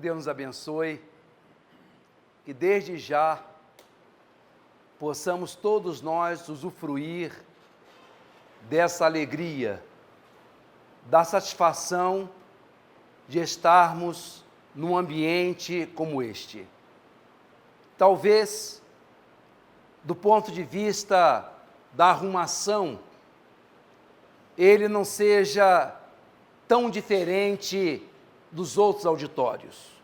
Deus nos abençoe, que desde já possamos todos nós usufruir dessa alegria, da satisfação de estarmos num ambiente como este. Talvez, do ponto de vista da arrumação, ele não seja tão diferente dos outros auditórios.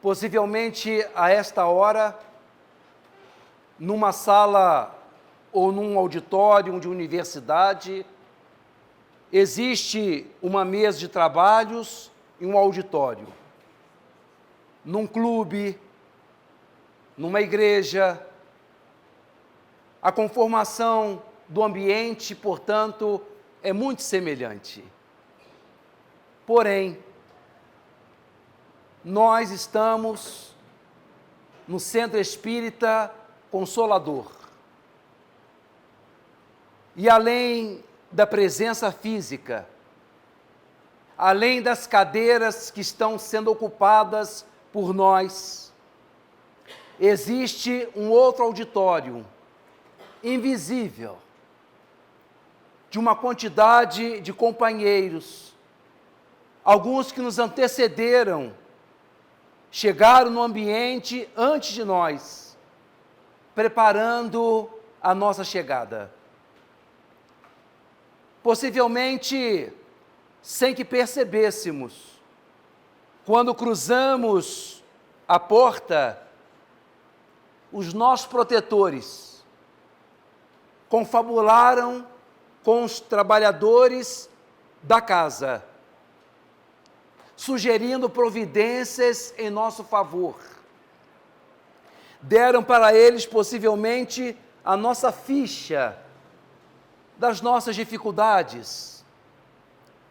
Possivelmente, a esta hora, numa sala ou num auditório de universidade, existe uma mesa de trabalhos e um auditório. Num clube, numa igreja, a conformação do ambiente, portanto, é muito semelhante. Porém, nós estamos no Centro Espírita Consolador. E além da presença física, além das cadeiras que estão sendo ocupadas por nós, existe um outro auditório, invisível, de uma quantidade de companheiros, alguns que nos antecederam, chegaram no ambiente antes de nós, preparando a nossa chegada. Possivelmente, sem que percebêssemos, quando cruzamos a porta, os nossos protetores confabularam com os trabalhadores da casa, sugerindo providências em nosso favor. Deram para eles, possivelmente, a nossa ficha das nossas dificuldades,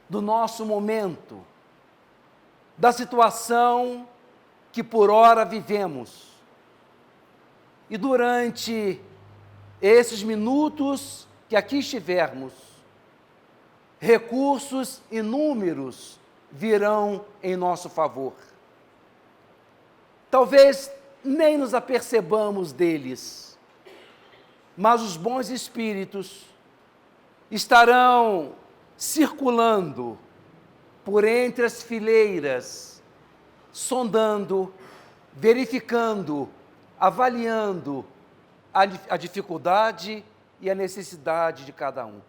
do nosso momento, da situação que por ora vivemos. E durante esses minutos que aqui estivermos, recursos inúmeros virão em nosso favor. Talvez nem nos apercebamos deles, mas os bons espíritos estarão circulando por entre as fileiras, sondando, verificando, avaliando a dificuldade e a necessidade de cada um.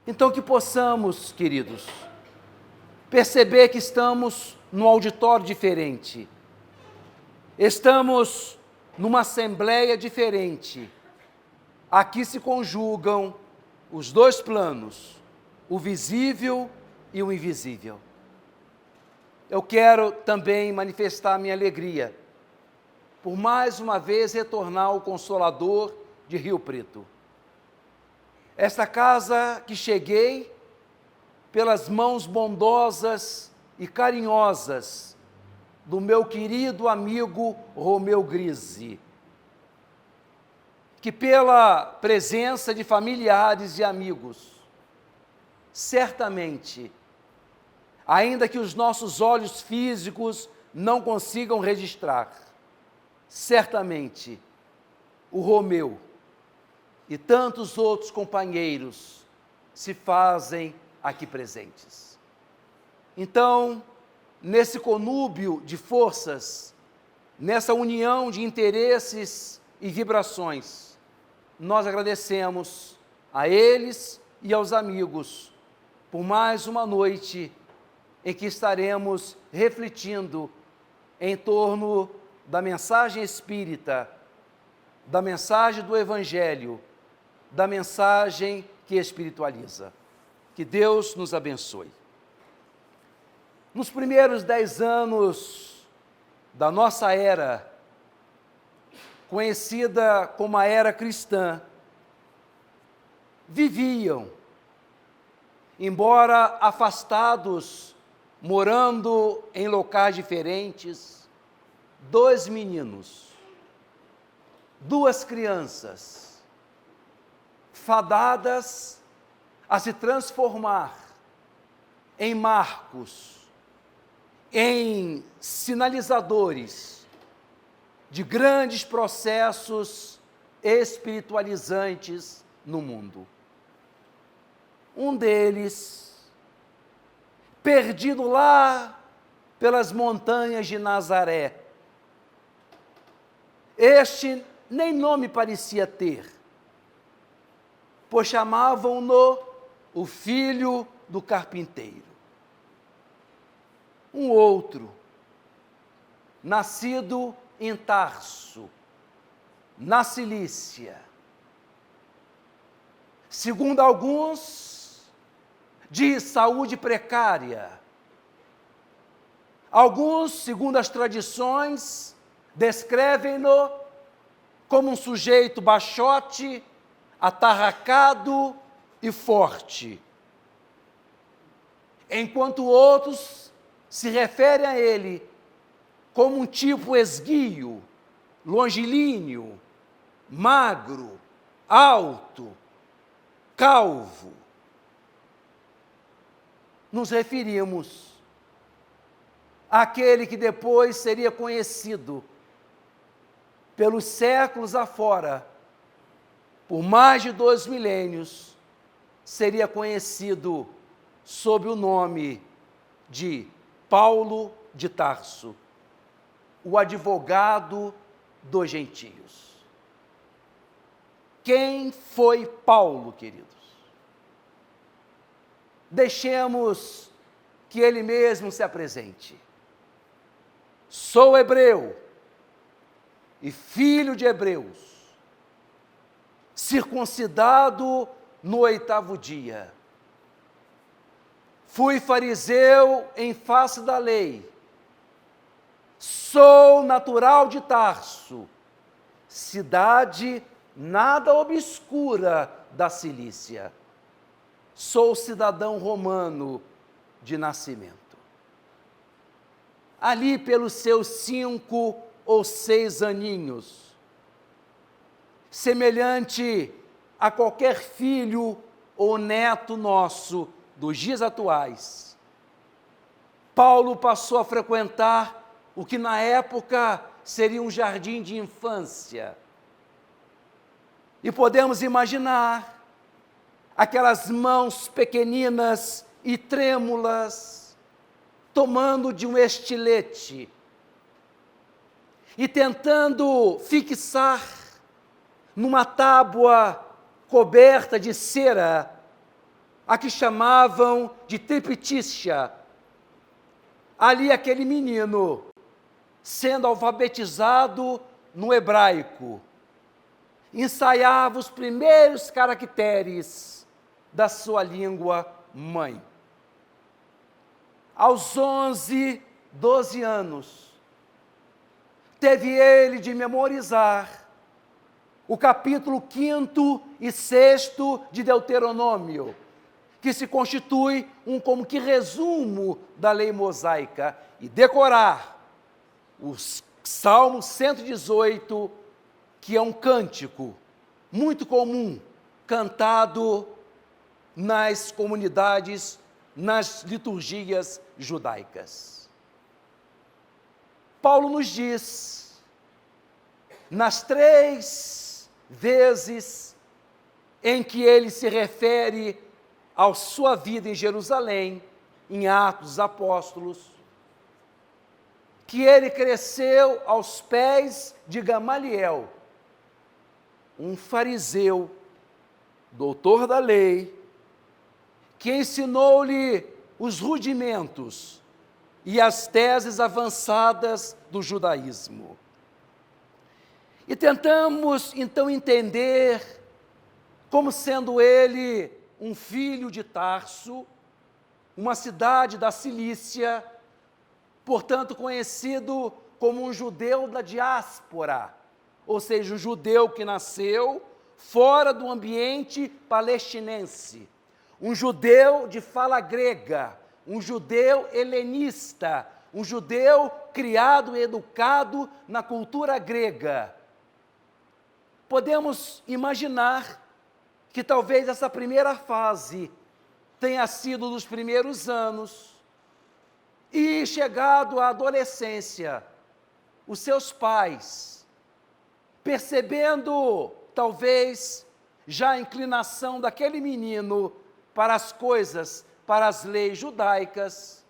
Então, que possamos, queridos, perceber que estamos num auditório diferente, estamos numa assembleia diferente. Aqui se conjugam os dois planos, o visível e o invisível. Eu quero também manifestar a minha alegria por mais uma vez retornar ao Consolador de Rio Preto. Esta casa que cheguei pelas mãos bondosas e carinhosas do meu querido amigo Romeu Grise, que pela presença de familiares e amigos, certamente, ainda que os nossos olhos físicos não consigam registrar, certamente, o Romeu e tantos outros companheiros se fazem aqui presentes. Então, nesse conúbio de forças, nessa união de interesses e vibrações, nós agradecemos a eles e aos amigos por mais uma noite em que estaremos refletindo em torno da mensagem espírita, da mensagem do Evangelho, da mensagem que espiritualiza. Que Deus nos abençoe. Nos primeiros 10 anos da nossa era, conhecida como a era cristã, viviam, embora afastados, morando em locais diferentes, 2 meninos, 2 crianças, fadadas a se transformar em marcos em sinalizadores de grandes processos espiritualizantes no mundo. Um deles, perdido lá pelas montanhas de Nazaré. Este nem nome parecia ter, pois chamavam-no o filho do carpinteiro. Um outro, nascido em Tarso, na Cilícia. Segundo alguns, de saúde precária. Alguns, segundo as tradições, descrevem-no como um sujeito baixote, atarracado e forte. Enquanto outros se referem a ele como um tipo esguio, longilíneo, magro, alto, calvo. Nos referimos àquele que depois seria conhecido pelos séculos afora, por mais de 2 milênios, seria conhecido sob o nome de Paulo de Tarso, o advogado dos gentios. Quem foi Paulo, queridos? Deixemos que ele mesmo se apresente. Sou hebreu e filho de hebreus, circuncidado no 8º dia. Fui fariseu em face da lei. Sou natural de Tarso, cidade nada obscura da Cilícia. Sou cidadão romano de nascimento. Ali pelos seus 5 ou 6 aninhos, semelhante a qualquer filho ou neto nosso dos dias atuais, Paulo passou a frequentar o que na época seria um jardim de infância. E podemos imaginar aquelas mãos pequeninas e trêmulas, tomando de um estilete e tentando fixar numa tábua coberta de cera, a que chamavam de triptícia. Ali aquele menino, sendo alfabetizado no hebraico, ensaiava os primeiros caracteres da sua língua mãe. Aos 11, 12 anos, teve ele de memorizar o capítulo 5º e 6º de Deuteronômio, que se constitui como que resumo da lei mosaica, e decorar o Salmo 118, que é um cântico muito comum, cantado nas comunidades, nas liturgias judaicas. Paulo nos diz, nas 3 vezes em que ele se refere à sua vida em Jerusalém, em Atos dos Apóstolos, que ele cresceu aos pés de Gamaliel, um fariseu, doutor da lei, que ensinou-lhe os rudimentos e as teses avançadas do judaísmo. E tentamos, então, entender como sendo ele um filho de Tarso, uma cidade da Cilícia, portanto conhecido como um judeu da diáspora, ou seja, um judeu que nasceu fora do ambiente palestinense, um judeu de fala grega, um judeu helenista, um judeu criado e educado na cultura grega. Podemos imaginar que talvez essa primeira fase tenha sido dos primeiros anos, E chegado à adolescência, os seus pais, percebendo talvez já a inclinação daquele menino para as coisas, para as leis judaicas,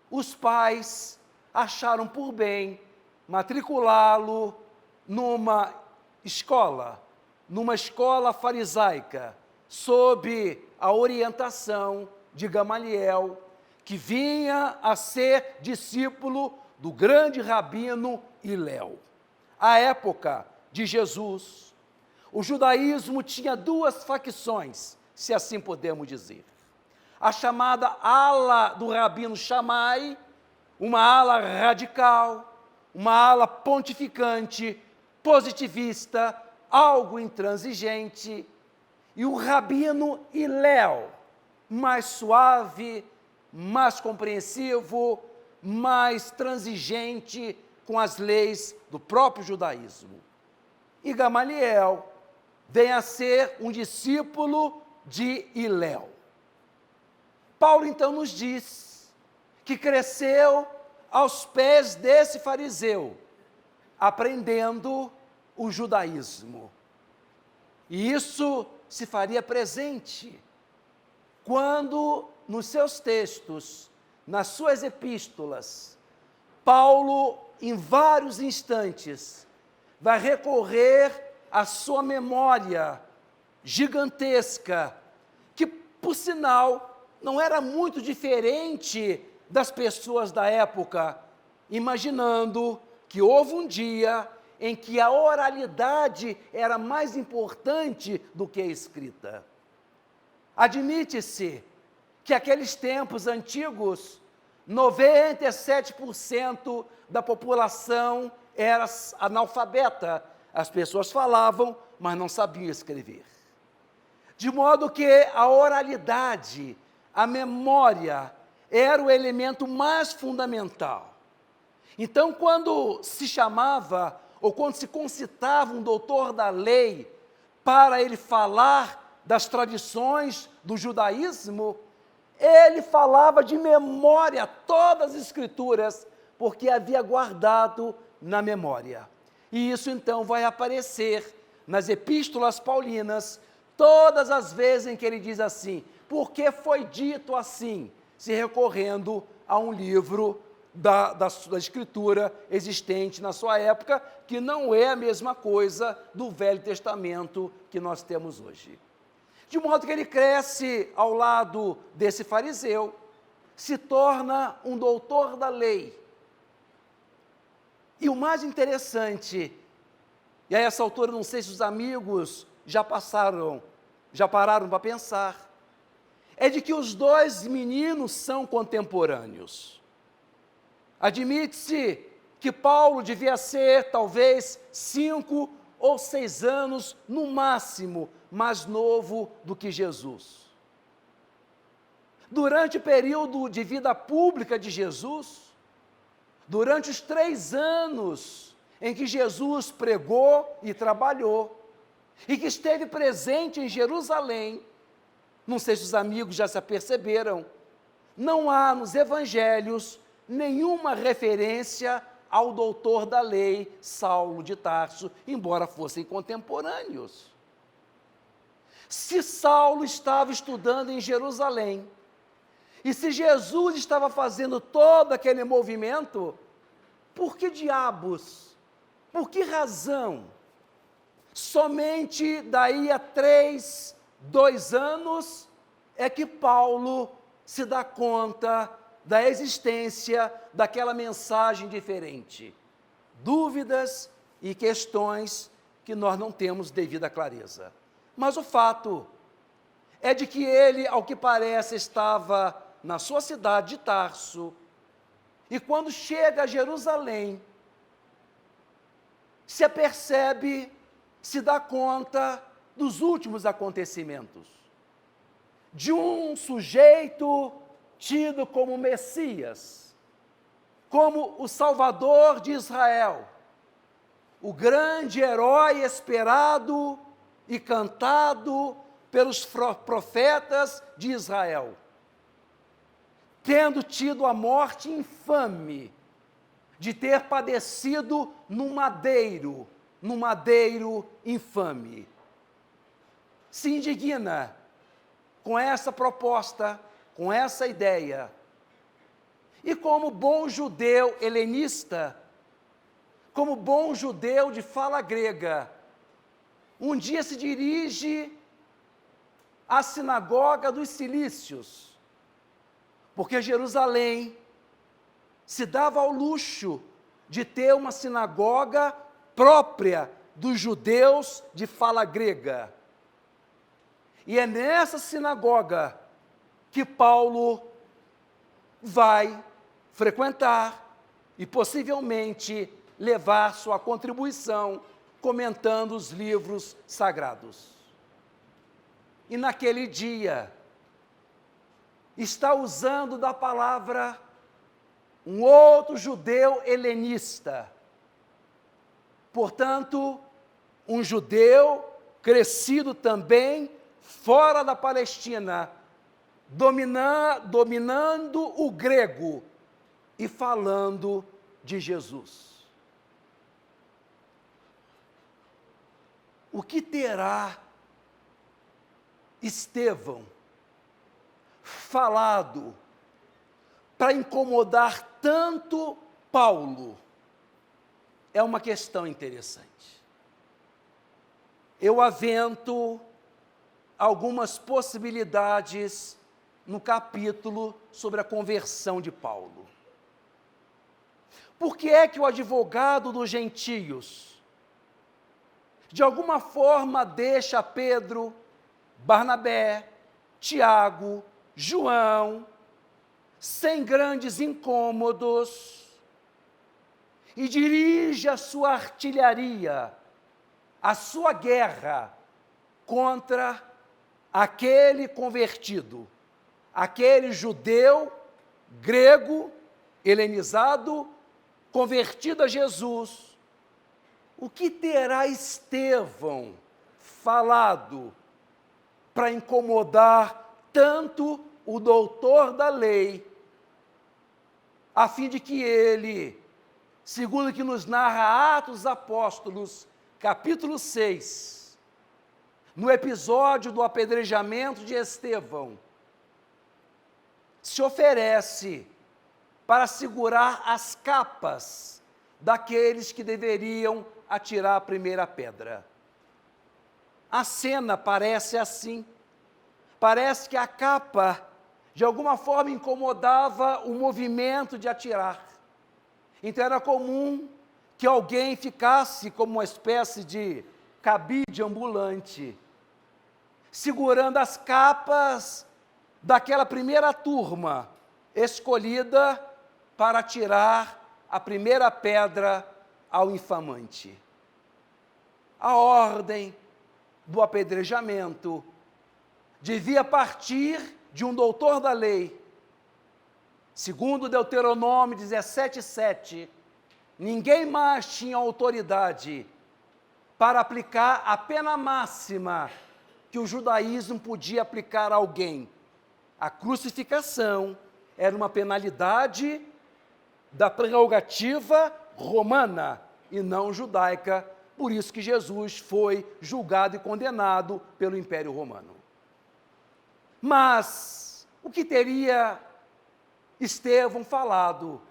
os pais acharam por bem matriculá-lo numa escola farisaica, sob a orientação de Gamaliel, que vinha a ser discípulo do grande rabino Hilel. À época de Jesus, o judaísmo tinha duas facções, se assim podemos dizer. A chamada ala do rabino Shammai, uma ala radical, uma ala pontificante, positivista, algo intransigente, e o rabino Hilel, mais suave, mais compreensivo, mais transigente com as leis do próprio judaísmo. E Gamaliel vem a ser um discípulo de Hilel. Paulo então nos diz que cresceu aos pés desse fariseu, aprendendo o judaísmo. E isso se faria presente quando, nos seus textos, nas suas epístolas, Paulo, em vários instantes, vai recorrer à sua memória gigantesca, que, por sinal, não era muito diferente das pessoas da época, imaginando que houve um dia em que a oralidade era mais importante do que a escrita. Admite-se que aqueles tempos antigos, 97% da população era analfabeta. As pessoas falavam, mas não sabiam escrever. De modo que a oralidade, a memória, era o elemento mais fundamental. Então, quando se chamava, ou quando se concitava um doutor da lei para ele falar das tradições do judaísmo, ele falava de memória todas as escrituras, porque havia guardado na memória. E isso então vai aparecer nas epístolas paulinas, todas as vezes em que ele diz assim, porque foi dito assim, se recorrendo a um livro da escritura existente na sua época, que não é a mesma coisa do Velho Testamento que nós temos hoje. De modo que ele cresce ao lado desse fariseu, se torna um doutor da lei. E o mais interessante, e a essa altura não sei se os amigos já pararam para pensar, é de que os dois meninos são contemporâneos. Admite-se que Paulo devia ser talvez 5 ou 6 anos, no máximo, mais novo do que Jesus. Durante o período de vida pública de Jesus, durante os 3 anos em que Jesus pregou e trabalhou, e que esteve presente em Jerusalém, não sei se os amigos já se aperceberam, não há nos evangelhos nenhuma referência ao doutor da lei, Saulo de Tarso, embora fossem contemporâneos. Se Saulo estava estudando em Jerusalém, e se Jesus estava fazendo todo aquele movimento, por que diabos, por que razão, somente daí a 2 anos, é que Paulo se dá conta da existência daquela mensagem diferente? Dúvidas e questões que nós não temos devida clareza. Mas o fato é de que ele, ao que parece, estava na sua cidade de Tarso, e quando chega a Jerusalém, se apercebe, se dá conta dos últimos acontecimentos, de um sujeito tido como Messias, como o Salvador de Israel, o grande herói esperado e cantado pelos profetas de Israel, tendo tido a morte infame de ter padecido num madeiro infame. Se indigna com essa proposta, com essa ideia. E como bom judeu helenista, como bom judeu de fala grega, um dia se dirige à sinagoga dos Cilícios, porque Jerusalém se dava ao luxo de ter uma sinagoga própria dos judeus de fala grega. E é nessa sinagoga que Paulo vai frequentar e possivelmente levar sua contribuição comentando os livros sagrados. E naquele dia, está usando da palavra um outro judeu helenista. Portanto, um judeu crescido também fora da Palestina, dominando o grego e falando de Jesus. O que terá Estevão falado para incomodar tanto Paulo? É uma questão interessante. Eu avento algumas possibilidades no capítulo sobre a conversão de Paulo. Por que é que o advogado dos gentios, de alguma forma, deixa Pedro, Barnabé, Tiago, João, sem grandes incômodos, e dirige a sua artilharia, a sua guerra contra aquele convertido, aquele judeu, grego, helenizado, convertido a Jesus? O que terá Estevão falado para incomodar tanto o doutor da lei, a fim de que ele, segundo o que nos narra Atos dos Apóstolos, capítulo 6, no episódio do apedrejamento de Estevão, se oferece para segurar as capas daqueles que deveriam atirar a primeira pedra. A cena parece assim. Parece que a capa, de alguma forma, incomodava o movimento de atirar. Então era comum que alguém ficasse como uma espécie de cabide ambulante, segurando as capas daquela primeira turma escolhida para atirar a primeira pedra ao infamante. A ordem do apedrejamento devia partir de um doutor da lei. Segundo Deuteronômio 17:7, ninguém mais tinha autoridade para aplicar a pena máxima que o judaísmo podia aplicar a alguém. A crucificação era uma penalidade da prerrogativa romana e não judaica, por isso que Jesus foi julgado e condenado pelo Império Romano. Mas o que teria Estevão falado?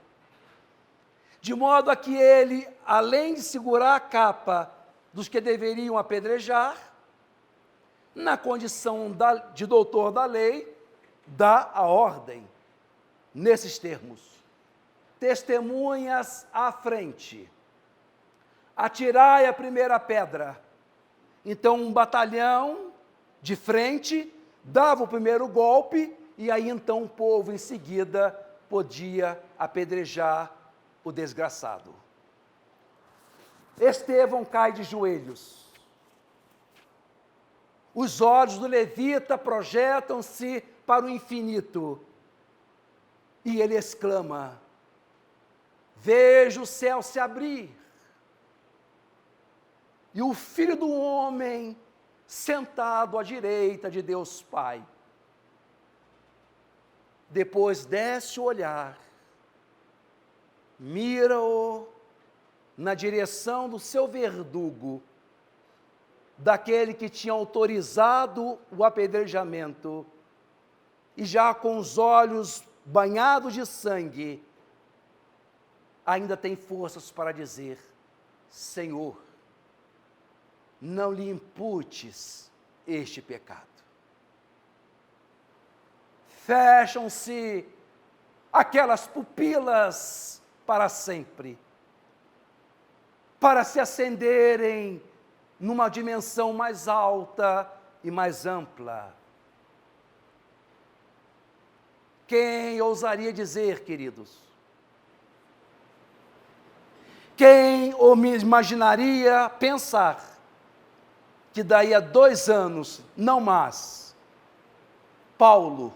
De modo a que ele, além de segurar a capa dos que deveriam apedrejar, na condição de doutor da lei, dá a ordem, nesses termos: testemunhas à frente, atirai a primeira pedra. Então um batalhão de frente dava o primeiro golpe, e aí então o povo em seguida podia apedrejar o desgraçado. Estevão cai de joelhos. Os olhos do levita projetam-se para o infinito. E ele exclama: vejo o céu se abrir, e o Filho do Homem sentado à direita de Deus Pai. depois desce o olhar, mira-o na direção do seu verdugo, daquele que tinha autorizado o apedrejamento, e já com os olhos banhados de sangue, ainda tem forças para dizer: Senhor, não lhe imputes este pecado. Fecham-se aquelas pupilas para sempre, para se acenderem numa dimensão mais alta e mais ampla. Quem ousaria dizer, queridos? Quem ou me imaginaria pensar que daí a 2 anos, não mais, Paulo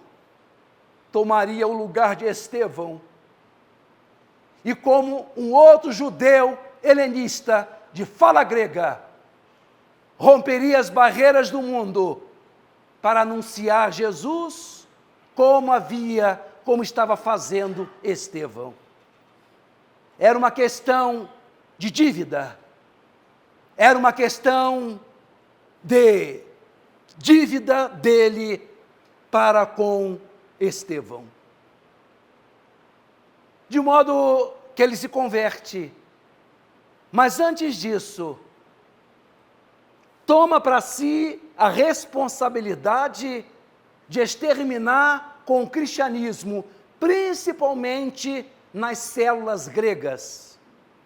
tomaria o lugar de Estevão e, como um outro judeu helenista de fala grega, romperia as barreiras do mundo para anunciar Jesus como estava fazendo Estevão. Era uma questão de dívida, era uma questão de dívida dele para com Estevão. De modo que ele se converte, mas antes disso, toma para si a responsabilidade de exterminar com o cristianismo, principalmente nas células gregas.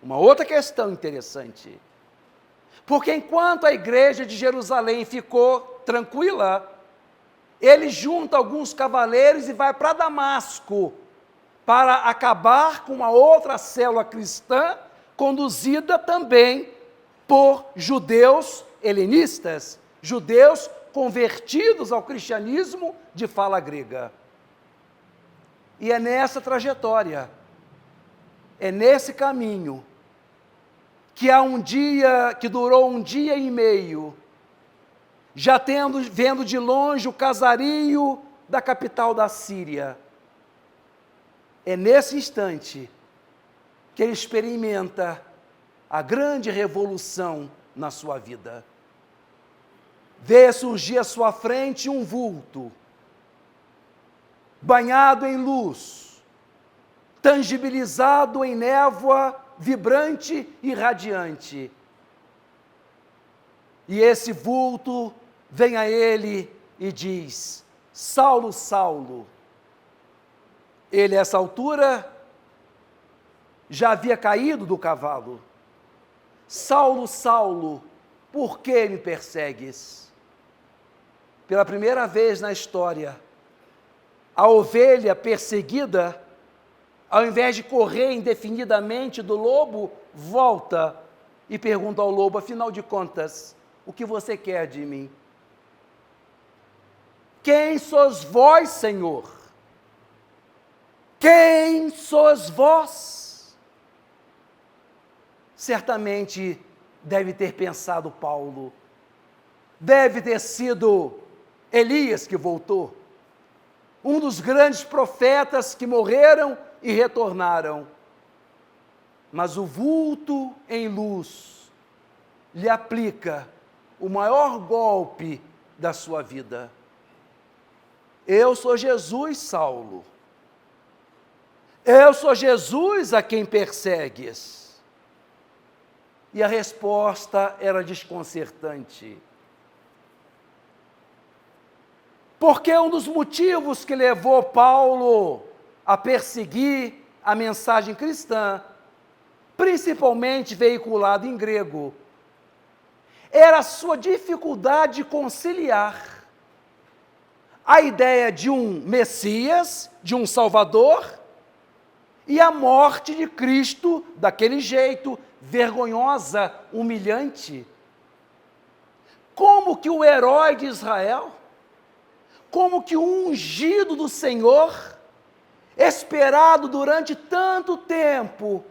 Uma outra questão interessante, porque enquanto a igreja de Jerusalém ficou tranquila, ele junta alguns cavaleiros e vai para Damasco, para acabar com uma outra célula cristã, conduzida também por judeus helenistas, judeus convertidos ao cristianismo de fala grega. E é nessa trajetória, é nesse caminho, que que durou 1 dia e meio, já vendo de longe o casario da capital da Síria. É nesse instante que ele experimenta a grande revolução na sua vida. Vê surgir à sua frente um vulto, banhado em luz, tangibilizado em névoa vibrante e radiante. E esse vulto vem a ele e diz: Saulo, Saulo. Ele, a essa altura, já havia caído do cavalo. Saulo, Saulo, por que me persegues? Pela primeira vez na história, a ovelha perseguida, ao invés de correr indefinidamente do lobo, volta e pergunta ao lobo: afinal de contas, o que você quer de mim? Quem sois vós, Senhor? Quem sois vós? Certamente deve ter pensado Paulo, deve ter sido Elias que voltou, um dos grandes profetas que morreram e retornaram. Mas o vulto em luz lhe aplica o maior golpe da sua vida. Eu sou Jesus, Saulo. Eu sou Jesus a quem persegues. E a resposta era desconcertante. Porque um dos motivos que levou Paulo a perseguir a mensagem cristã, principalmente veiculado em grego, era a sua dificuldade de conciliar a ideia de um Messias, de um Salvador, e a morte de Cristo daquele jeito, vergonhosa, humilhante. Como que o herói de Israel, como que o ungido do Senhor, esperado durante tanto tempo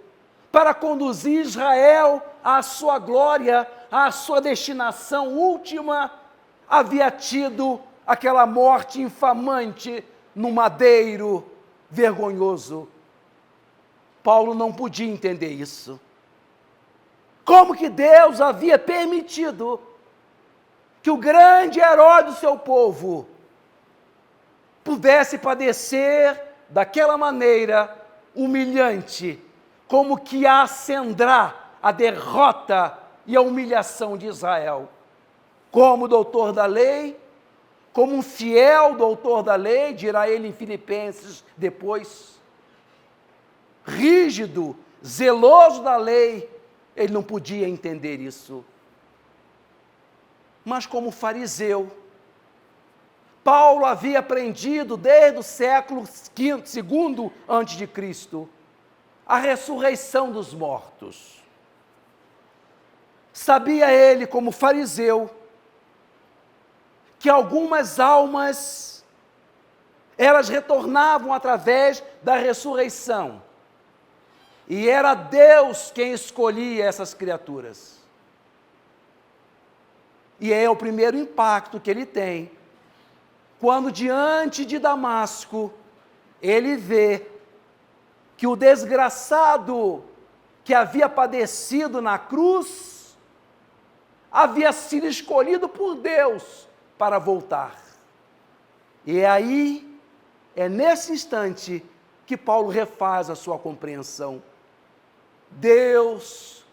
para conduzir Israel à sua glória, à sua destinação última, havia tido aquela morte infamante no madeiro vergonhoso. Paulo não podia entender isso. Como que Deus havia permitido que o grande herói do seu povo pudesse padecer daquela maneira humilhante, como que acendrar a derrota e a humilhação de Israel. Como doutor da lei, como um fiel doutor da lei, dirá ele em Filipenses depois, rígido, zeloso da lei, ele não podia entender isso. Mas como fariseu, Paulo havia aprendido desde o século II antes de Cristo a ressurreição dos mortos. Sabia ele, como fariseu, que algumas almas, elas retornavam através da ressurreição. E era Deus quem escolhia essas criaturas. E é o primeiro impacto que ele tem, quando diante de Damasco, ele vê que o desgraçado que havia padecido na cruz, havia sido escolhido por Deus para voltar. E aí, é nesse instante que Paulo refaz a sua compreensão. Deus,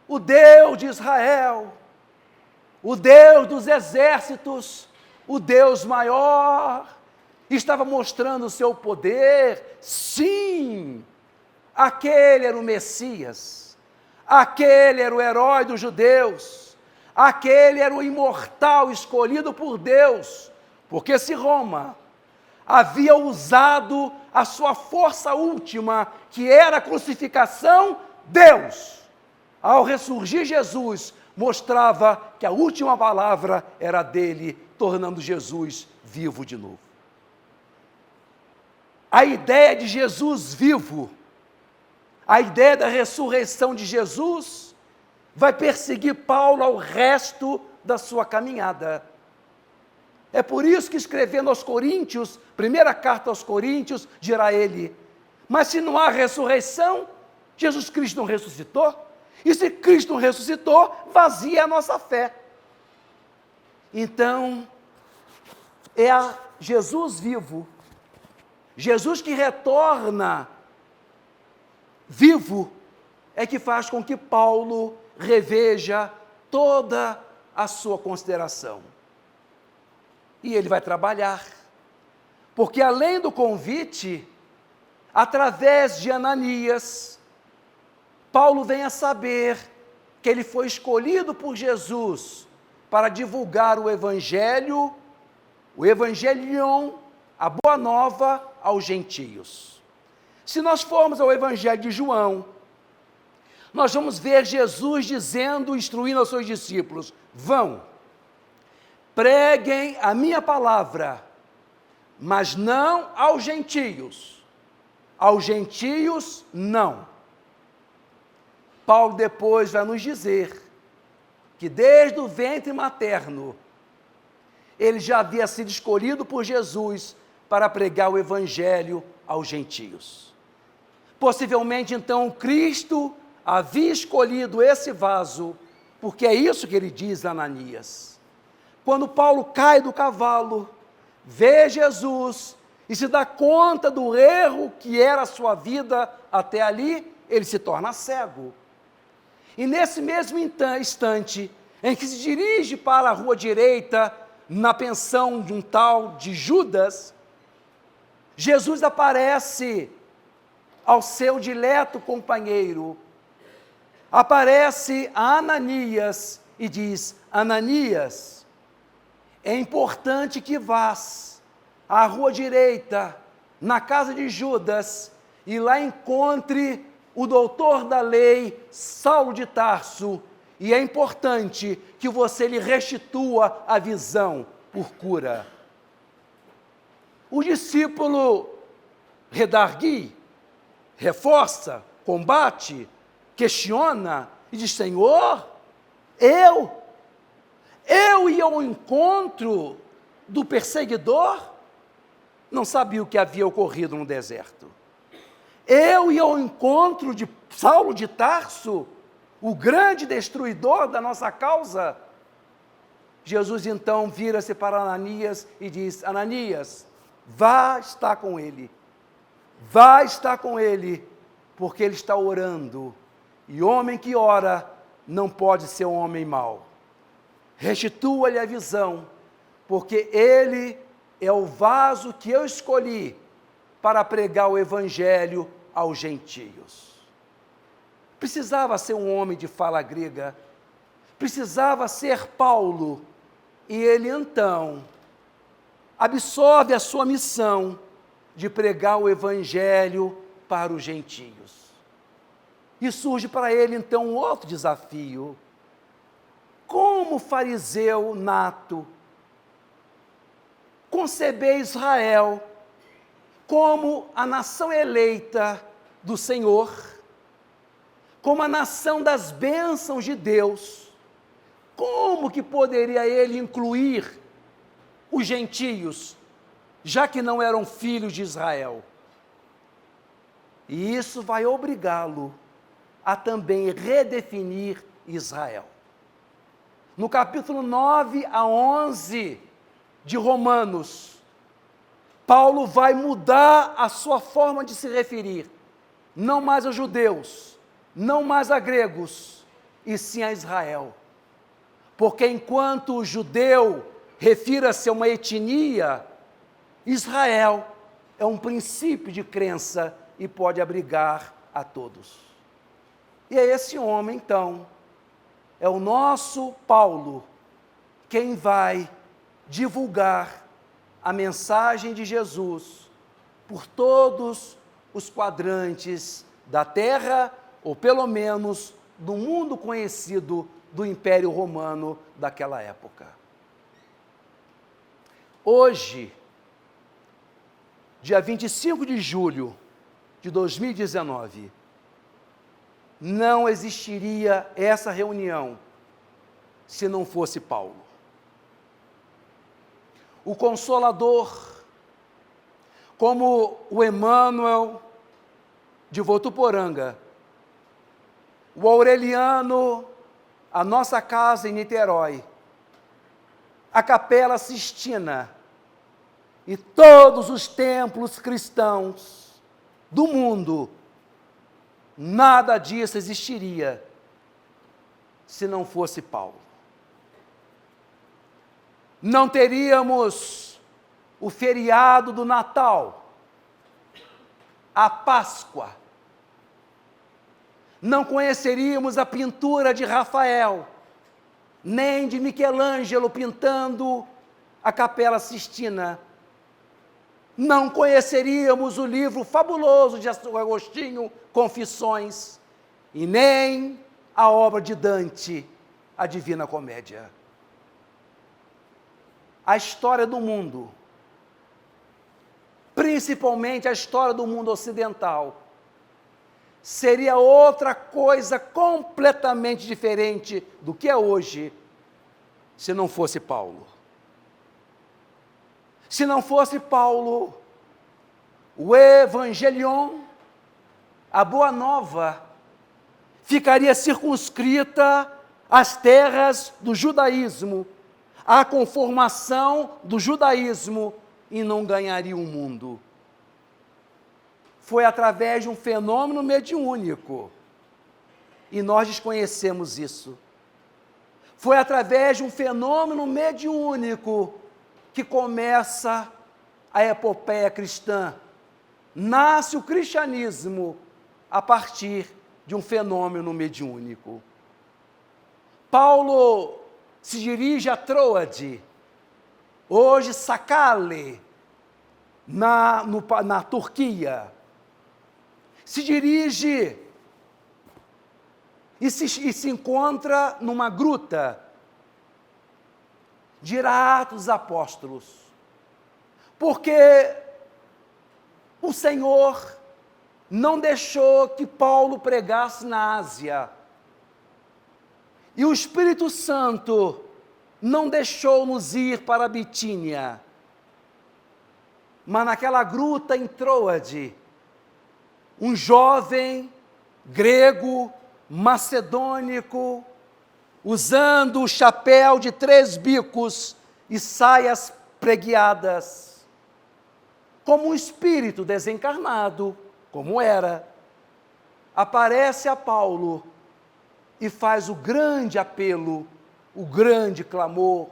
o Deus de Israel, o Deus dos exércitos, o Deus maior, estava mostrando o seu poder. Sim, aquele era o Messias, aquele era o herói dos judeus, aquele era o imortal escolhido por Deus, porque se Roma havia usado a sua força última, que era a crucificação, Deus, ao ressurgir Jesus, mostrava que a última palavra era dele, tornando Jesus vivo de novo. A ideia de Jesus vivo, a ideia da ressurreição de Jesus, vai perseguir Paulo ao resto da sua caminhada. É por isso que escrevendo aos Coríntios, primeira carta aos Coríntios, dirá ele, mas se não há ressurreição, Jesus Cristo não ressuscitou? E se Cristo não ressuscitou, vazia é a nossa fé. Então, é a Jesus vivo, Jesus que retorna vivo, é que faz com que Paulo reveja toda a sua consideração. E ele vai trabalhar, porque além do convite, através de Ananias, Paulo vem a saber que ele foi escolhido por Jesus para divulgar o Evangelho, o Evangelion, a Boa Nova aos gentios. Se nós formos ao Evangelho de João, nós vamos ver Jesus dizendo, instruindo aos seus discípulos, vão, preguem a minha palavra, mas não aos gentios não. Paulo depois vai nos dizer que desde o ventre materno, ele já havia sido escolhido por Jesus para pregar o Evangelho aos gentios. Possivelmente, então, Cristo havia escolhido esse vaso, porque é isso que ele diz a Ananias. Quando Paulo cai do cavalo, vê Jesus e se dá conta do erro que era a sua vida até ali, ele se torna cego. E nesse mesmo instante, em que se dirige para a rua direita, na pensão de um tal de Judas, Jesus aparece ao seu dileto companheiro, aparece a Ananias e diz, Ananias, é importante que vás à rua direita, na casa de Judas, e lá encontre o doutor da lei, Saulo de Tarso, e é importante que você lhe restitua a visão por cura. O discípulo redargui, reforça, combate, questiona e diz, Senhor, eu ia ao encontro do perseguidor? não sabia o que havia ocorrido no deserto. Eu ia ao encontro de Saulo de Tarso, o grande destruidor da nossa causa. Jesus então vira-se para Ananias e diz: Ananias, vá estar com ele. Vá estar com ele, porque ele está orando. E homem que ora não pode ser um homem mau. Restitua-lhe a visão, porque ele é o vaso que eu escolhi para pregar o evangelho aos gentios. Precisava ser um homem de fala grega, precisava ser Paulo, e ele então absorve a sua missão de pregar o evangelho para os gentios. E surge para ele então um outro desafio. Como fariseu nato, conceber Israel como a nação eleita do Senhor, como a nação das bênçãos de Deus. Como que poderia ele incluir os gentios, já que não eram filhos de Israel? E isso vai obrigá-lo a também redefinir Israel. No capítulo 9 a 11 de Romanos, Paulo vai mudar a sua forma de se referir, não mais aos judeus, não mais a gregos, e sim a Israel. Porque enquanto o judeu refira-se a uma etnia, Israel é um princípio de crença e pode abrigar a todos. E é esse homem, então, é o nosso Paulo, quem vai divulgar a mensagem de Jesus por todos os quadrantes da terra, ou pelo menos do mundo conhecido do Império Romano daquela época. Hoje, dia 25 de julho de 2019, não existiria essa reunião se não fosse Paulo. O Consolador, como o Emmanuel de Votuporanga, o Aureliano, a nossa casa em Niterói, a Capela Sistina e todos os templos cristãos do mundo, nada disso existiria se não fosse Paulo. Não teríamos o feriado do Natal, a Páscoa. Não conheceríamos a pintura de Rafael, nem de Michelangelo pintando a Capela Sistina. Não conheceríamos o livro fabuloso de Agostinho, Confissões, e nem a obra de Dante, a Divina Comédia. A história do mundo, principalmente a história do mundo ocidental, seria outra coisa completamente diferente do que é hoje, se não fosse Paulo. Se não fosse Paulo, o Evangelion, a Boa Nova, ficaria circunscrita às terras do judaísmo, à conformação do judaísmo, e não ganharia o mundo. Foi através de um fenômeno mediúnico, e nós desconhecemos isso. Foi através de um fenômeno mediúnico que começa a epopeia cristã. Nasce o cristianismo a partir de um fenômeno mediúnico. Paulo se dirige a Troade, hoje Sakale, na Turquia. Se dirige e se encontra numa gruta. Dirá Atos dos Apóstolos, porque o Senhor não deixou que Paulo pregasse na Ásia, e o Espírito Santo não deixou-nos ir para a Bitínia. mas naquela gruta em Troade, um jovem grego, macedônico, usando o chapéu de 3 bicos e saias pregueadas, como um espírito desencarnado, como era, aparece a Paulo e faz o grande apelo, o grande clamor,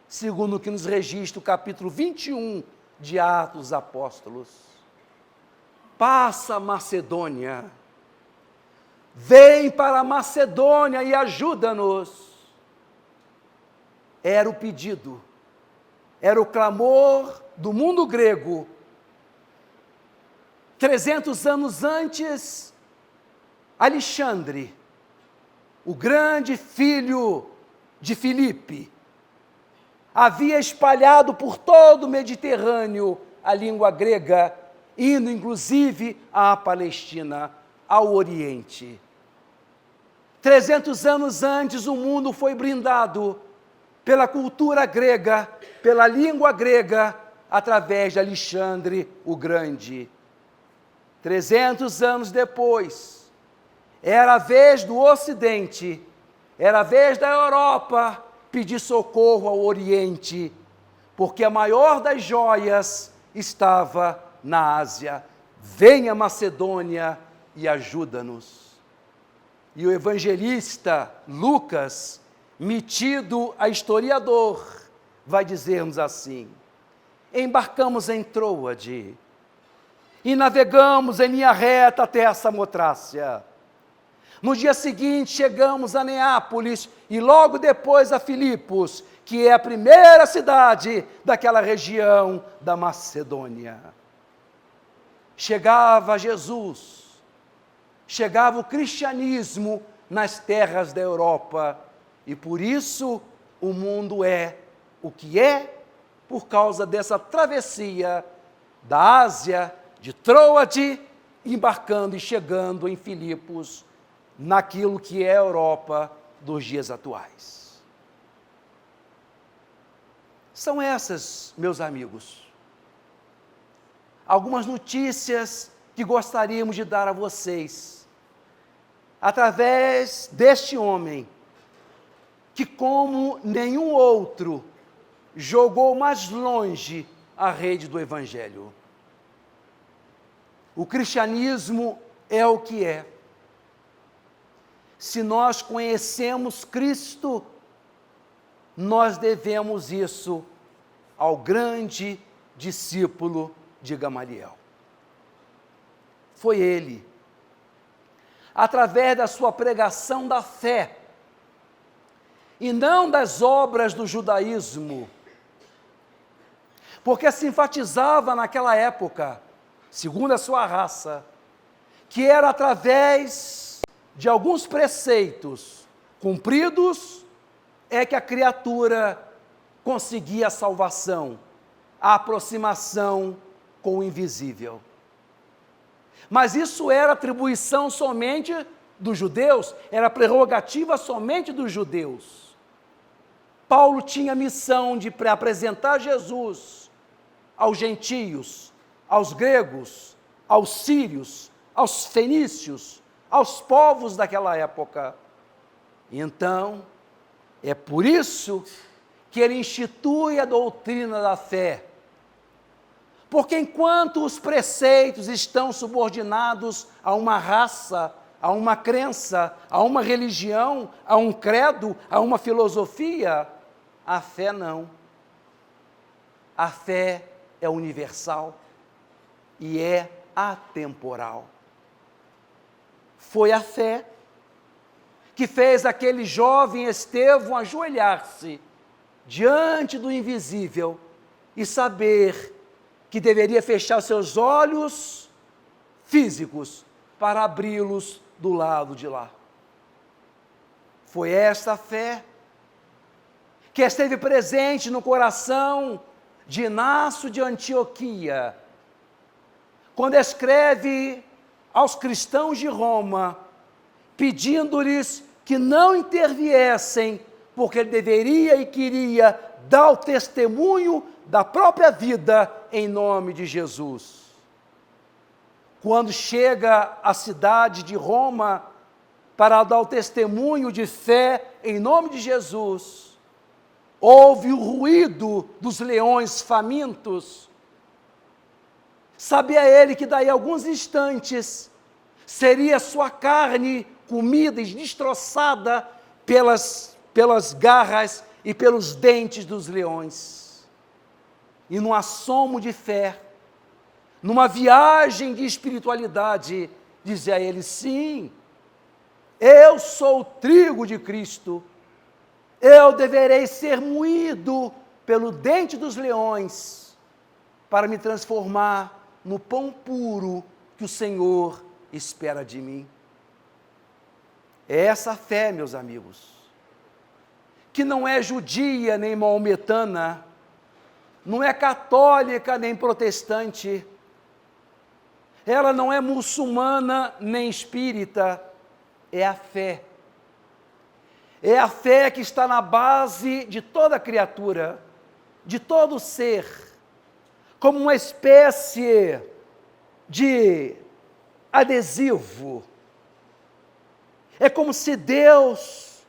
segundo o que nos registra o capítulo 21 de Atos dos Apóstolos. Passa a Macedônia, vem para a Macedônia e ajuda-nos. Era o pedido, era o clamor do mundo grego. 300 anos antes, Alexandre, o grande filho de Filipe, havia espalhado por todo o Mediterrâneo a língua grega, indo inclusive à Palestina, ao Oriente. 300 anos antes, o mundo foi brindado pela cultura grega, pela língua grega, através de Alexandre o Grande. 300 anos depois, era a vez do Ocidente, era a vez da Europa pedir socorro ao Oriente, porque a maior das joias estava na Ásia. Venha Macedônia e ajuda-nos. E o evangelista Lucas, metido a historiador, vai dizer-nos assim: embarcamos em Troade e navegamos em linha reta até a Samotrácia. No dia seguinte chegamos a Neápolis e logo depois a Filipos, que é a primeira cidade daquela região da Macedônia. Chegava Jesus, chegava o cristianismo nas terras da Europa, e por isso o mundo é o que é, por causa dessa travessia da Ásia, de Troade, embarcando e chegando em Filipos, naquilo que é a Europa dos dias atuais. São essas, meus amigos, algumas notícias que gostaríamos de dar a vocês, através deste homem, que como nenhum outro, jogou mais longe a rede do Evangelho. O cristianismo é o que é. Se nós conhecemos Cristo, nós devemos isso ao grande discípulo de Gamaliel. Foi ele, através da sua pregação da fé, e não das obras do judaísmo, porque se enfatizava naquela época, segundo a sua raça, que era através de alguns preceitos cumpridos, é que a criatura conseguia a salvação, a aproximação com o invisível. Mas isso era atribuição somente dos judeus, era prerrogativa somente dos judeus. Paulo tinha a missão de apresentar Jesus aos gentios, aos gregos, aos sírios, aos fenícios, aos povos daquela época. Então, é por isso que ele institui a doutrina da fé. Porque enquanto os preceitos estão subordinados a uma raça, a uma crença, a uma religião, a um credo, a uma filosofia, a fé não. A fé é universal e é atemporal. Foi a fé que fez aquele jovem Estevão ajoelhar-se diante do invisível e saber que deveria fechar seus olhos físicos para abri-los do lado de lá. Foi esta fé que esteve presente no coração de Inácio de Antioquia, quando escreve aos cristãos de Roma, pedindo-lhes que não interviessem, porque ele deveria e queria dar o testemunho da própria vida em nome de Jesus. Quando chega à cidade de Roma para dar o testemunho de fé em nome de Jesus, ouve o ruído dos leões famintos. Sabia ele que daí a alguns instantes seria sua carne comida e destroçada pelas garras e pelos dentes dos leões. E num assomo de fé, numa viagem de espiritualidade, dizia a ele: sim, eu sou o trigo de Cristo, eu deverei ser moído pelo dente dos leões, para me transformar no pão puro que o Senhor espera de mim. É essa fé, meus amigos, que não é judia nem maometana, não é católica nem protestante, ela não é muçulmana nem espírita, é a fé. É a fé que está na base de toda criatura, de todo ser, como uma espécie de adesivo. É como se Deus,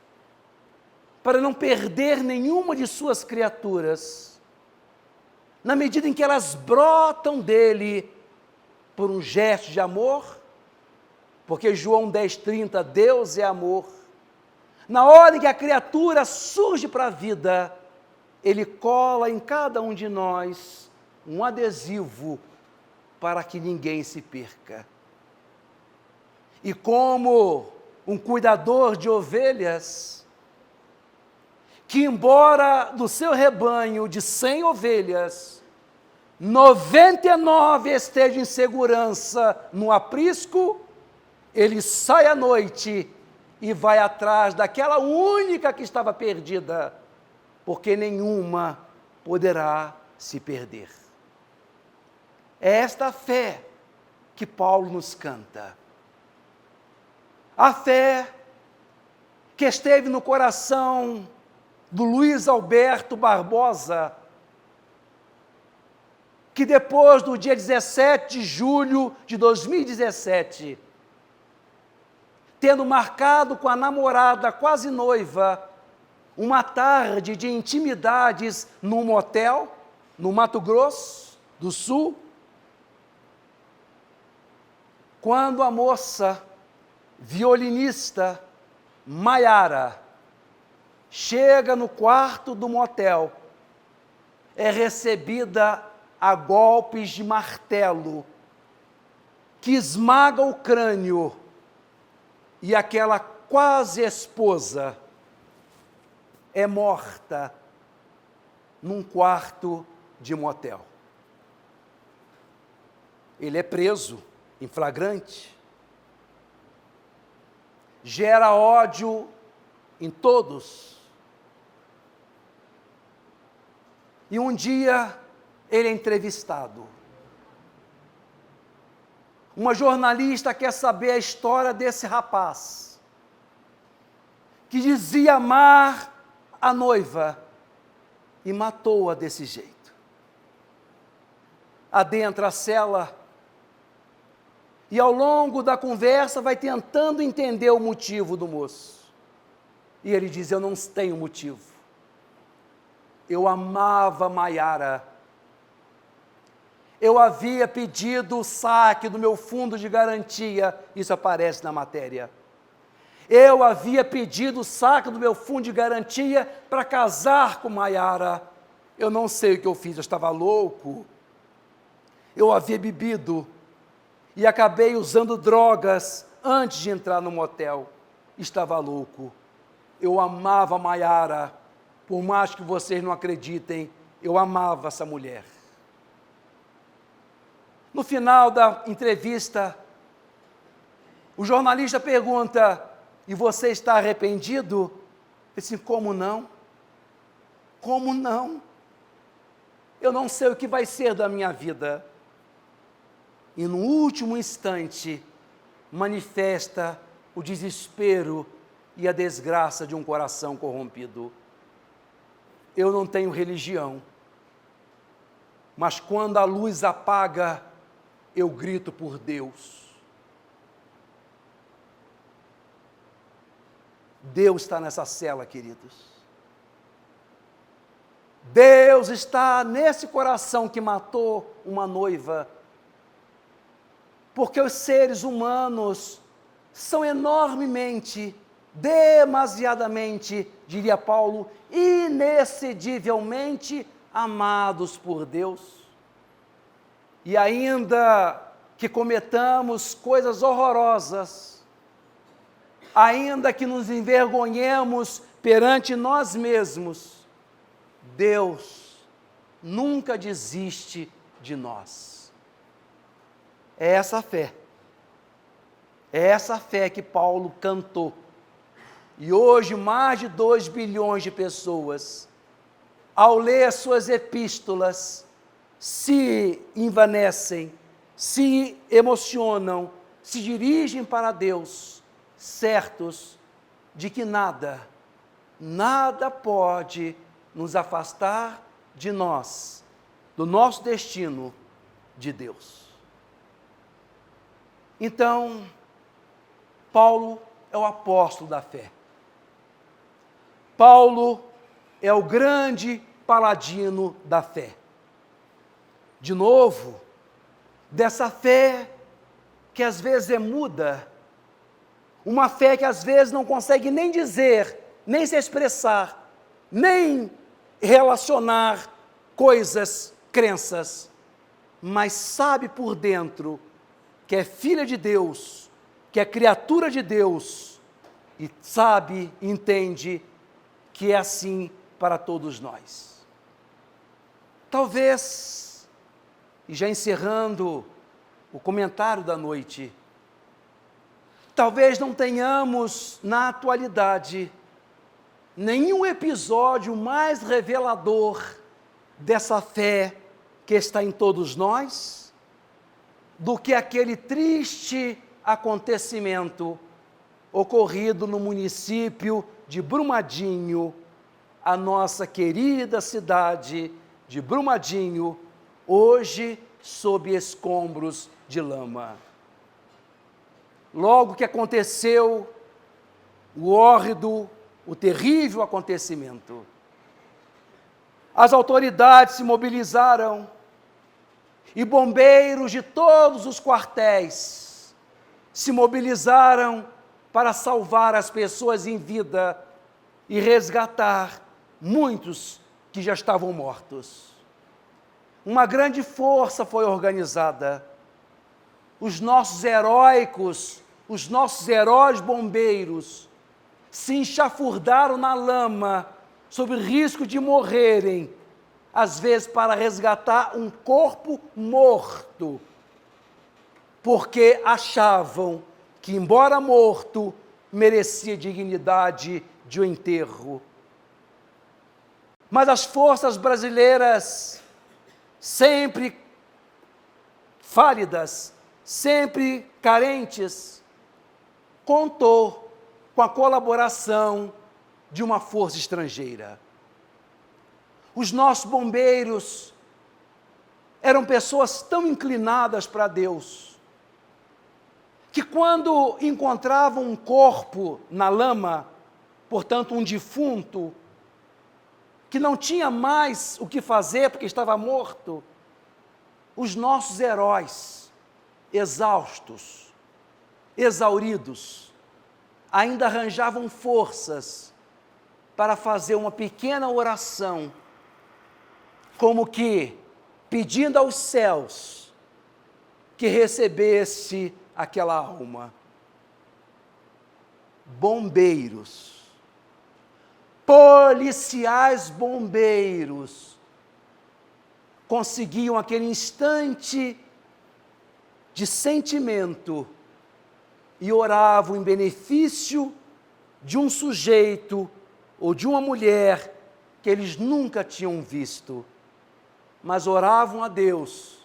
para não perder nenhuma de suas criaturas, na medida em que elas brotam dele por um gesto de amor, porque João 10,30, Deus é amor, na hora em que a criatura surge para a vida, ele cola em cada um de nós um adesivo para que ninguém se perca. E como um cuidador de ovelhas, que embora do seu rebanho de 100 ovelhas, 99 estejam em segurança no aprisco, ele sai à noite e vai atrás daquela única que estava perdida, porque nenhuma poderá se perder. É esta fé que Paulo nos canta. A fé que esteve no coração do Luiz Alberto Barbosa, que depois do dia 17 de julho de 2017, tendo marcado com a namorada quase noiva, uma tarde de intimidades num motel, no Mato Grosso do Sul, quando a moça violinista Maiara chega no quarto do motel, é recebida a golpes de martelo, que esmaga o crânio, e aquela quase esposa é morta num quarto de motel. Ele é preso em flagrante, gera ódio em todos. E um dia ele é entrevistado. Uma jornalista quer saber a história desse rapaz, que dizia amar a noiva e matou-a desse jeito. Adentra a cela e ao longo da conversa vai tentando entender o motivo do moço. E ele diz: eu não tenho motivo. Eu amava Maiara. Eu havia pedido o saque do meu fundo de garantia, isso aparece na matéria. Eu havia pedido o saque do meu fundo de garantia para casar com Maiara. Eu não sei o que eu fiz, eu estava louco. Eu havia bebido e acabei usando drogas antes de entrar no motel. Estava louco. Eu amava Maiara, por mais que vocês não acreditem, eu amava essa mulher. No final da entrevista, o jornalista pergunta: e você está arrependido? Ele disse: como não? Como não? Eu não sei o que vai ser da minha vida. E no último instante, manifesta o desespero e a desgraça de um coração corrompido. Eu não tenho religião, mas quando a luz apaga, eu grito por Deus. Deus está nessa cela, queridos. Deus está nesse coração que matou uma noiva, porque os seres humanos são enormemente, demasiadamente, diria Paulo, inexcedivelmente amados por Deus. E ainda que cometamos coisas horrorosas, ainda que nos envergonhemos perante nós mesmos, Deus nunca desiste de nós. É essa fé que Paulo cantou. E hoje mais de 2 bilhões de pessoas, ao ler suas epístolas, se envanecem, se emocionam, se dirigem para Deus, certos de que nada pode nos afastar de nós, do nosso destino de Deus. Então, Paulo é o apóstolo da fé. Paulo é o grande paladino da fé. De novo, dessa fé que às vezes é muda, uma fé que às vezes não consegue nem dizer, nem se expressar, nem relacionar coisas, crenças, mas sabe por dentro que é filha de Deus, que é criatura de Deus, e sabe, entende que é assim para todos nós. Talvez, e já encerrando o comentário da noite, talvez não tenhamos na atualidade nenhum episódio mais revelador dessa fé que está em todos nós, do que aquele triste acontecimento ocorrido no município de Brumadinho, a nossa querida cidade de Brumadinho, hoje sob escombros de lama. Logo que aconteceu o hórrido, o terrível acontecimento, as autoridades se mobilizaram e bombeiros de todos os quartéis se mobilizaram para salvar as pessoas em vida e resgatar muitos que já estavam mortos. Uma grande força foi organizada. Os nossos heróicos, os nossos heróis bombeiros se enxafurdaram na lama, sob risco de morrerem, às vezes para resgatar um corpo morto, porque achavam que, embora morto, merecia dignidade de um enterro. Mas as forças brasileiras, sempre fálidas, sempre carentes, contou com a colaboração de uma força estrangeira. Os nossos bombeiros eram pessoas tão inclinadas para Deus, que quando encontravam um corpo na lama, portanto um defunto, que não tinha mais o que fazer porque estava morto, os nossos heróis, exaustos, exauridos, ainda arranjavam forças para fazer uma pequena oração, como que pedindo aos céus que recebesse aquela alma. Bombeiros, policiais bombeiros, conseguiam aquele instante de sentimento e oravam em benefício de um sujeito ou de uma mulher que eles nunca tinham visto, mas oravam a Deus,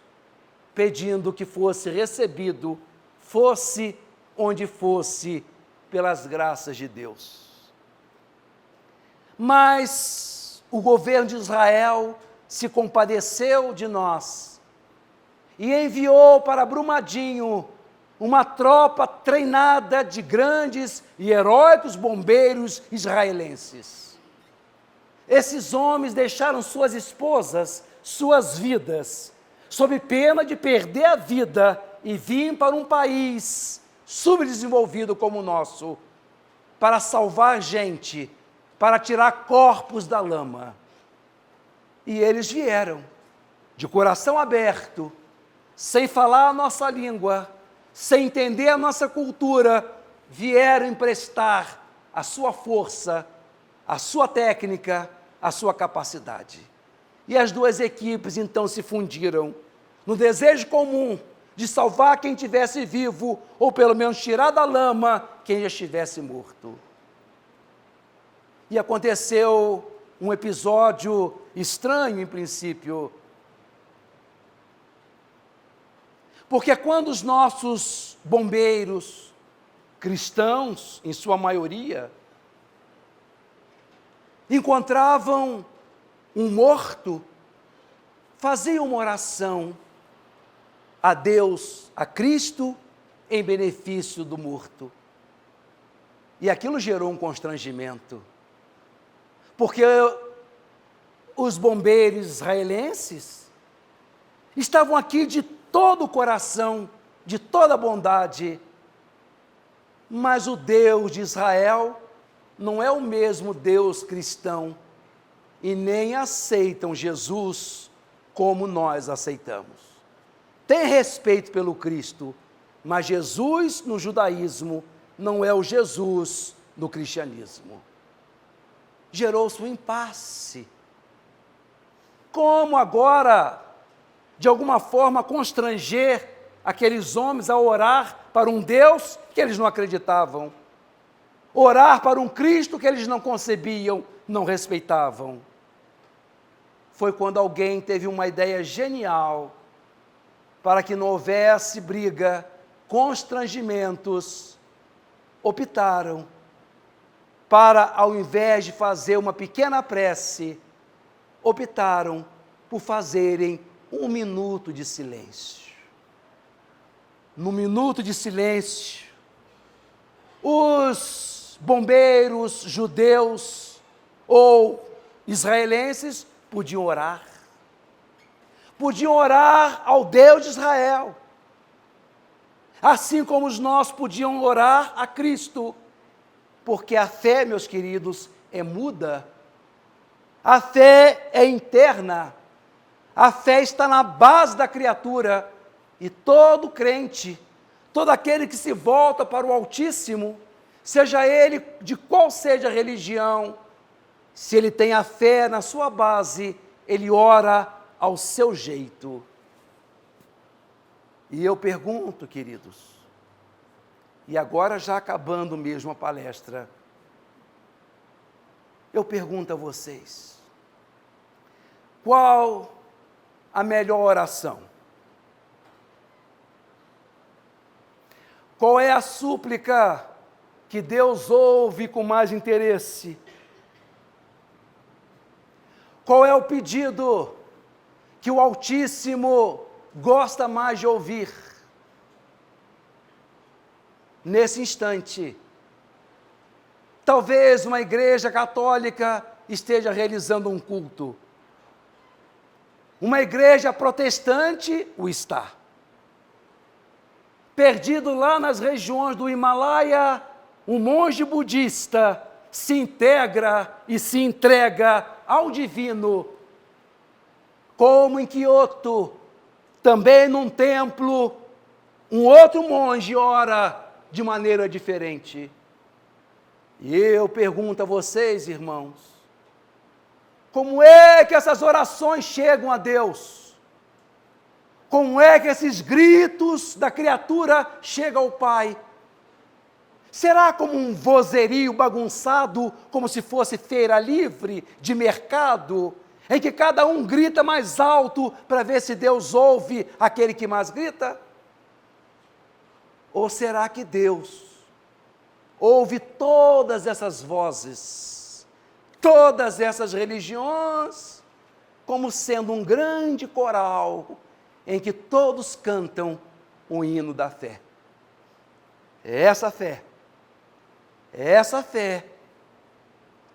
pedindo que fosse recebido, fosse onde fosse, pelas graças de Deus. Mas o governo de Israel se compadeceu de nós e enviou para Brumadinho uma tropa treinada de grandes e heróicos bombeiros israelenses. Esses homens deixaram suas esposas, suas vidas, sob pena de perder a vida e vir para um país subdesenvolvido como o nosso, para salvar gente, para tirar corpos da lama. E eles vieram, de coração aberto, sem falar a nossa língua, sem entender a nossa cultura, vieram emprestar a sua força, a sua técnica, a sua capacidade. E as duas equipes então se fundiram no desejo comum de salvar quem estivesse vivo, ou pelo menos tirar da lama quem já estivesse morto. E aconteceu um episódio estranho em princípio, porque quando os nossos bombeiros, cristãos em sua maioria, encontravam um morto, faziam uma oração a Deus, a Cristo, em benefício do morto. E aquilo gerou um constrangimento, porque os bombeiros israelenses estavam aqui de todo o coração, de toda a bondade, mas o Deus de Israel não é o mesmo Deus cristão, e nem aceitam Jesus como nós aceitamos. Tem respeito pelo Cristo, mas Jesus no judaísmo não é o Jesus no cristianismo. Gerou-se um impasse. Como agora, de alguma forma, constranger aqueles homens a orar para um Deus que eles não acreditavam, orar para um Cristo que eles não concebiam, não respeitavam? Foi quando alguém teve uma ideia genial, para que não houvesse briga, constrangimentos, optaram para, ao invés de fazer uma pequena prece, optaram por fazerem 1 minuto de silêncio. No minuto de silêncio, os bombeiros judeus ou israelenses podiam orar ao Deus de Israel, assim como os nossos podiam orar a Cristo, porque a fé, meus queridos, é muda, a fé é interna, a fé está na base da criatura, e todo crente, todo aquele que se volta para o Altíssimo, seja ele de qual seja a religião, se ele tem a fé na sua base, ele ora ao seu jeito. E eu pergunto, queridos, e agora já acabando mesmo a palestra, eu pergunto a vocês, qual a melhor oração? Qual é a súplica que Deus ouve com mais interesse? Qual é o pedido que o Altíssimo gosta mais de ouvir? Nesse instante, talvez uma igreja católica esteja realizando um culto. Uma igreja protestante o está. Perdido lá nas regiões do Himalaia, um monge budista se integra e se entrega ao divino, como em Kyoto, também num templo, um outro monge ora de maneira diferente. E eu pergunto a vocês, irmãos, como é que essas orações chegam a Deus? Como é que esses gritos da criatura chegam ao Pai? Será como um vozerio bagunçado, como se fosse feira livre de mercado, em que cada um grita mais alto para ver se Deus ouve aquele que mais grita? Ou será que Deus ouve todas essas vozes, todas essas religiões, como sendo um grande coral em que todos cantam o hino da fé. É essa fé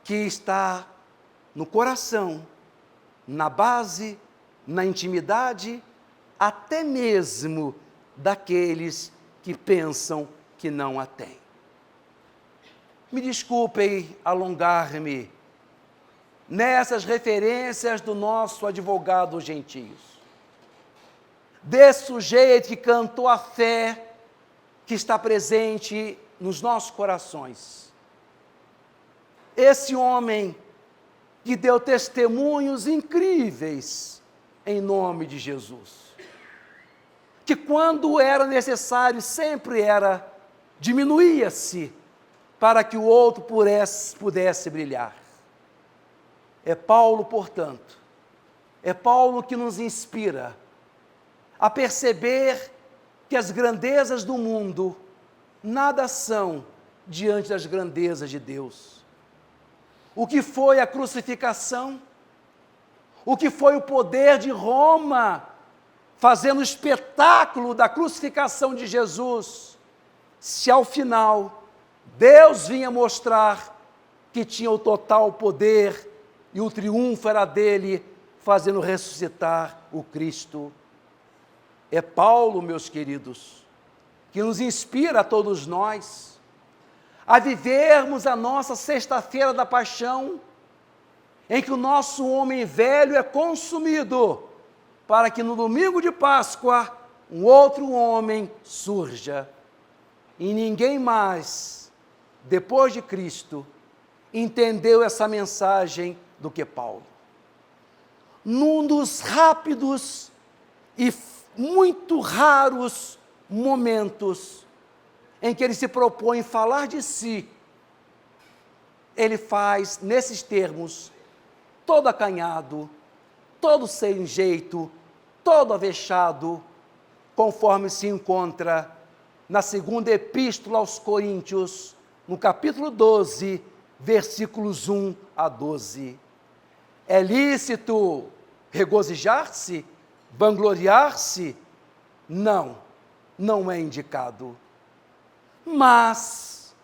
que está no coração, na base, na intimidade, até mesmo daqueles que pensam que não a têm. Me desculpem alongar-me nessas referências do nosso advogado Gentios, desse sujeito que cantou a fé que está presente nos nossos corações. Esse homem que deu testemunhos incríveis em nome de Jesus, que quando era necessário, sempre diminuía-se para que o outro pudesse brilhar. É Paulo, portanto, é Paulo que nos inspira a perceber que as grandezas do mundo nada são diante das grandezas de Deus. O que foi a crucificação, o que foi o poder de Roma, fazendo o espetáculo da crucificação de Jesus, se ao final Deus vinha mostrar que tinha o total poder e o triunfo era dele, fazendo ressuscitar o Cristo. É Paulo, meus queridos, que nos inspira a todos nós a vivermos a nossa sexta-feira da paixão, em que o nosso homem velho é consumido, para que no domingo de Páscoa um outro homem surja. E ninguém mais, depois de Cristo, entendeu essa mensagem do que Paulo. Num dos rápidos e muito raros momentos em que ele se propõe falar de si, ele faz, nesses termos, todo acanhado, todo sem jeito, todo avexado, conforme se encontra na segunda epístola aos Coríntios, no capítulo 12, versículos 1 a 12. É lícito regozijar-se, vangloriar-se? Não, não é indicado. Mas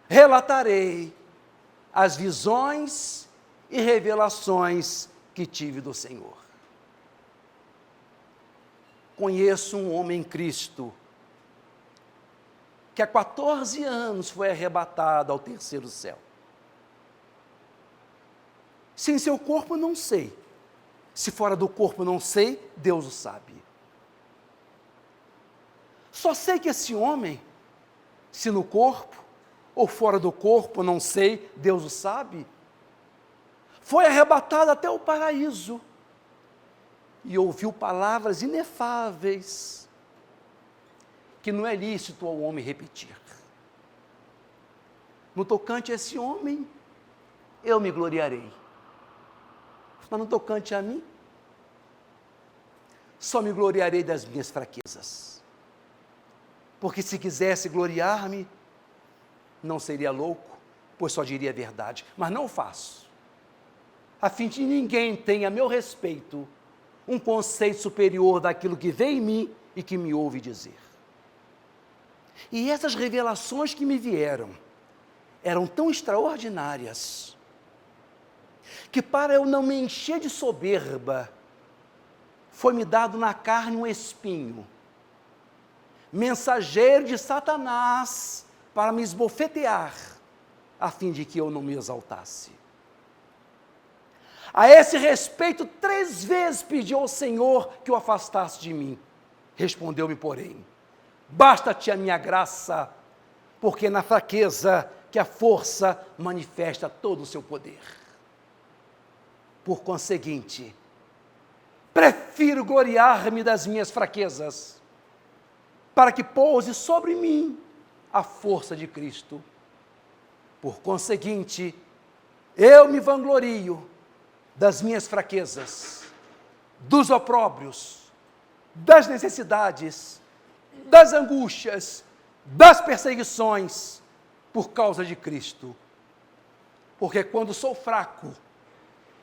relatarei as visões e revelações que tive do Senhor. Conheço um homem em Cristo que há 14 anos foi arrebatado ao terceiro céu. Se em seu corpo, não sei. Se fora do corpo, não sei, Deus o sabe. Só sei que esse homem, se no corpo ou fora do corpo, não sei, Deus o sabe, foi arrebatado até o paraíso e ouviu palavras inefáveis que não é lícito ao homem repetir. No tocante a esse homem, eu me gloriarei. Mas no tocante a mim, só me gloriarei das minhas fraquezas. Porque se quisesse gloriar-me, não seria louco, pois só diria a verdade. Mas não o faço, a fim de que ninguém tenha a meu respeito um conceito superior daquilo que vê em mim e que me ouve dizer. E essas revelações que me vieram eram tão extraordinárias, que para eu não me encher de soberba, foi-me dado na carne um espinho, mensageiro de Satanás, para me esbofetear, a fim de que eu não me exaltasse. A esse respeito, 3 vezes pedi ao Senhor que o afastasse de mim. Respondeu-me, porém, basta-te a minha graça, porque na fraqueza que a força manifesta todo o seu poder. Por conseguinte, prefiro gloriar-me das minhas fraquezas, para que pouse sobre mim a força de Cristo. Por conseguinte, eu me vanglorio das minhas fraquezas, dos opróbrios, das necessidades, das angústias, das perseguições, por causa de Cristo. Porque quando sou fraco,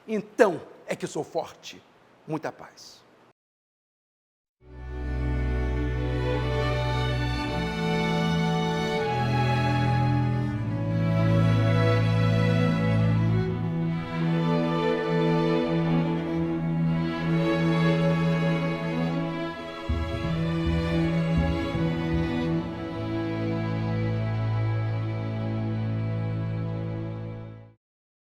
então é que sou forte. Muita paz.